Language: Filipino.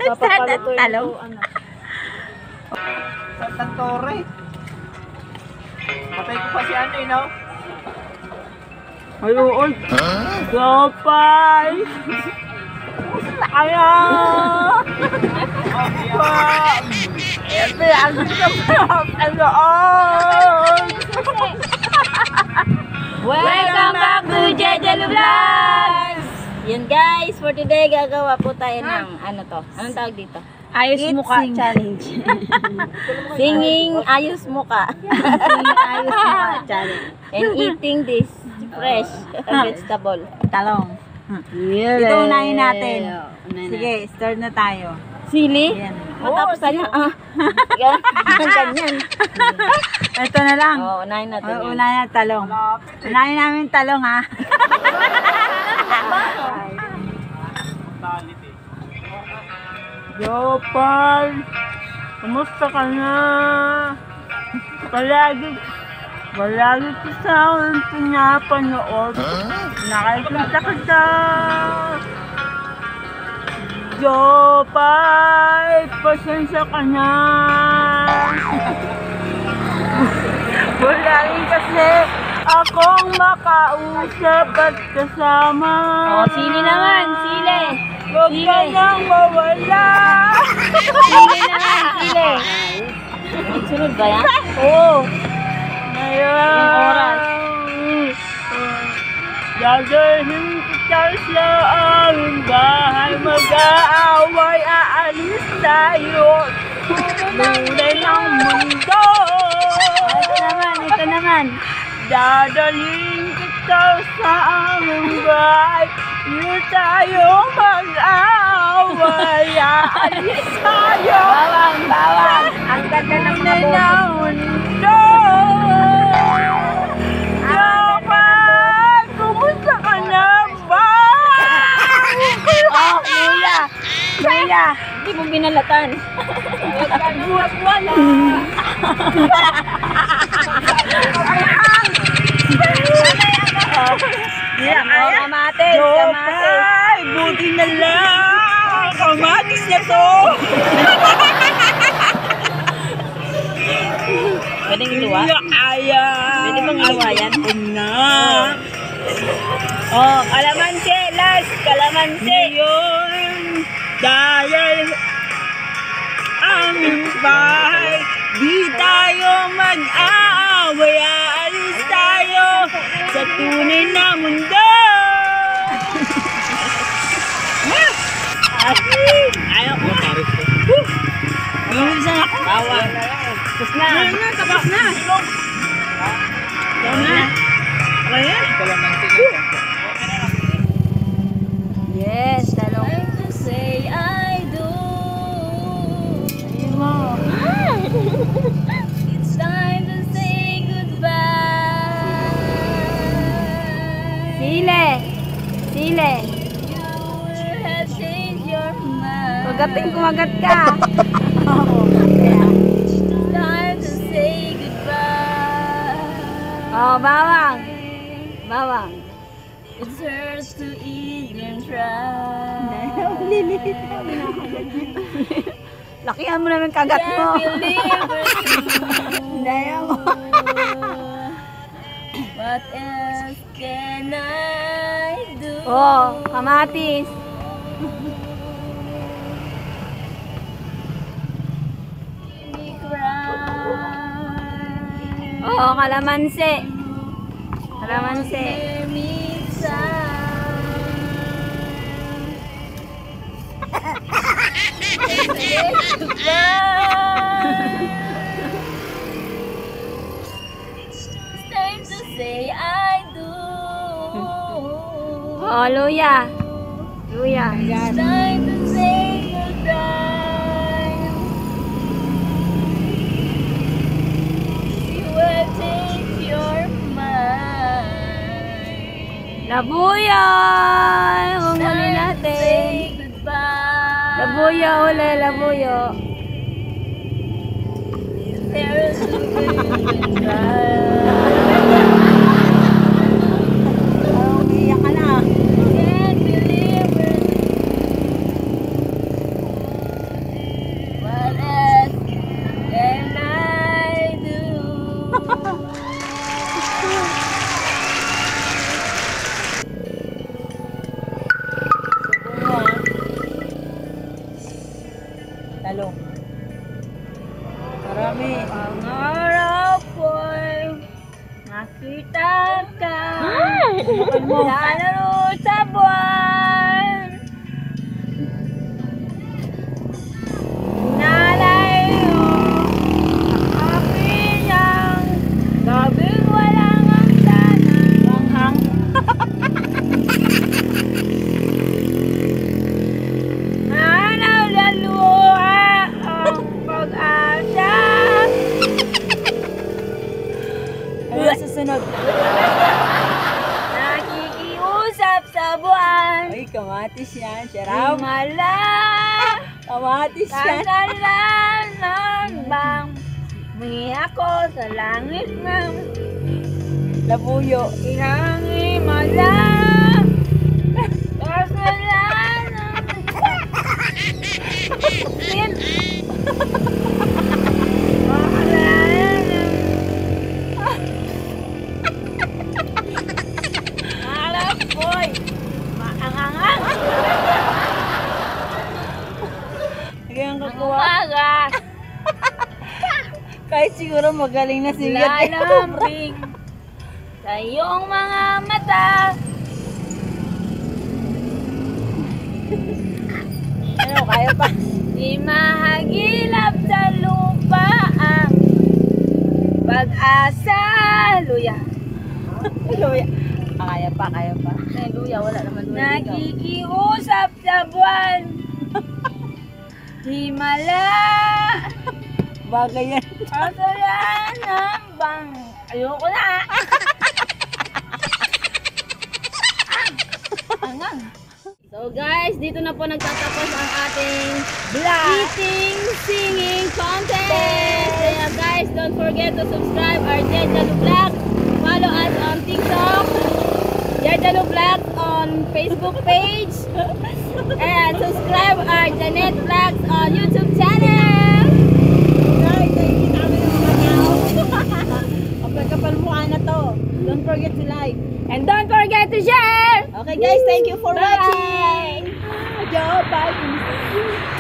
Papapalutuin Talong. ko, ano. Sa Tantore. Patay ko pa si ano eh, no? Ayun. Gopay. Kaya. Ebe, ang sarap. Welcome back to Jejelu Vlogs! Yan guys, for today gagawa po tayo ng ano to? Anong tawag dito? Ayos mukha Sing. challenge. Singing ayos muka. Singing ayos mukha challenge. And eating this fresh vegetable. Talong. Ito Ito unahin natin. Sige, start na tayo. Sili? Yan. Matapusan na. Yan. Ganyan. Ito na lang. Oo, unahin natin yan. Unahin na talong. Unahin namin talong ha. Talit eh. Yopal! Kumusta ka na? Palagi ko sa akin pinapanood. Nakikita ka sa Yopal! Pasensya ka na. Wala rin kasi akong makausap at kasama. Oh, sili naman, sili. Huwag ka nang mawala. Sili naman, sili. Sunod ba yan? Oo. Ngayon. Yung oras. Gagawin kita sa aming bahay. Mag-aaway, aalis tayo. Tunay ng mundo. Ito naman. Dadalhin kita sa aming bahay. Hindi tayo mag-aaway. Aalis tayo. Bawang, bawang. Ang ganda ng mga Tunay ng mundo. Dapat, kumusta ka na ba? Oh, kuya. Kuya. Hindi mo binalatan. Buwag wala. Oh, kamatis, kamatis. Ay, buti na lang. Kamatis na to. Pwedeng iluwa? Kaya. Pwede bang iluwa yan? Na. Oh, kalamansi, last. Kalamansi. Ngayon, dahil aming bahay, di tayo mag-aaway, aalis tayo sa tunay na mundo. Ayaw ko. Ngunit ako. Bawang. Tapos na. Ayaw na, tabak na. Ayaw na. Kaya? Yes, talong. To say I do. Ayun mo. It's time to say goodbye. Sile. Sile. You have changed your mind. Magating kumagat ka. It's time to say goodbye. Oh, bawang. Bawang. It hurts to even try. Lakihan mo naman kagat mo. Can't believe Daya mo. What else can I do? Oh, kamatis. Me cry. Oh, kalamansi. Kalamansi. Hear me sigh. It's time to say I do. Oh, luya. Luya. It's time to say goodbye. You will change your mind. Labuyo. Ang huli Time to natin. say goodbye. Labuyo uli, labuyo. There's a goodbye. Oh, iyak ka na. Can't believe it. Lalo. Marami. Pangarap ko'y makita ka. Lalaro sa buwan. Nalayo ang aking ang gabing walang hangganan. Manghang. Manaw laluha ang pag-asa. Ano na susunod? Nakikiusap sa buwan. Ay, kamatis yan. Sharam. Himala. Kamatis yan. Kasalanan bang may ako sa langit ng Labuyo. inang himala. Kasalanan. Sin. Kasalanan. Alap boy. Maangangang. Sige ang Ang kukuha. umaga. Kahit siguro magaling na si Lalambing sa iyong mga mata. Ano, kaya pa? Di mahagilap sa lupa ang pag-asa. Luya. Luya. Kaya pa, kaya pa. Luya, wala naman luya. Nakikiusap sa buwan. Himala. Bagay yan. Kasalanan bang ayoko na. Angang. So guys, dito na po nagtatapos ang ating eating, singing contest. Kaya guys, don't forget to subscribe our Jedjalu Vlog. Follow us on TikTok, Jedjalu Vlog on Facebook page, and subscribe our Janet Vlogs on YouTube channel. Guys, nakikita kami ng mga tao. Ang pagkapalmuhan na to. Don't forget to like. And don't forget to share. Okay guys, thank you for Bye. watching. Joe, bye.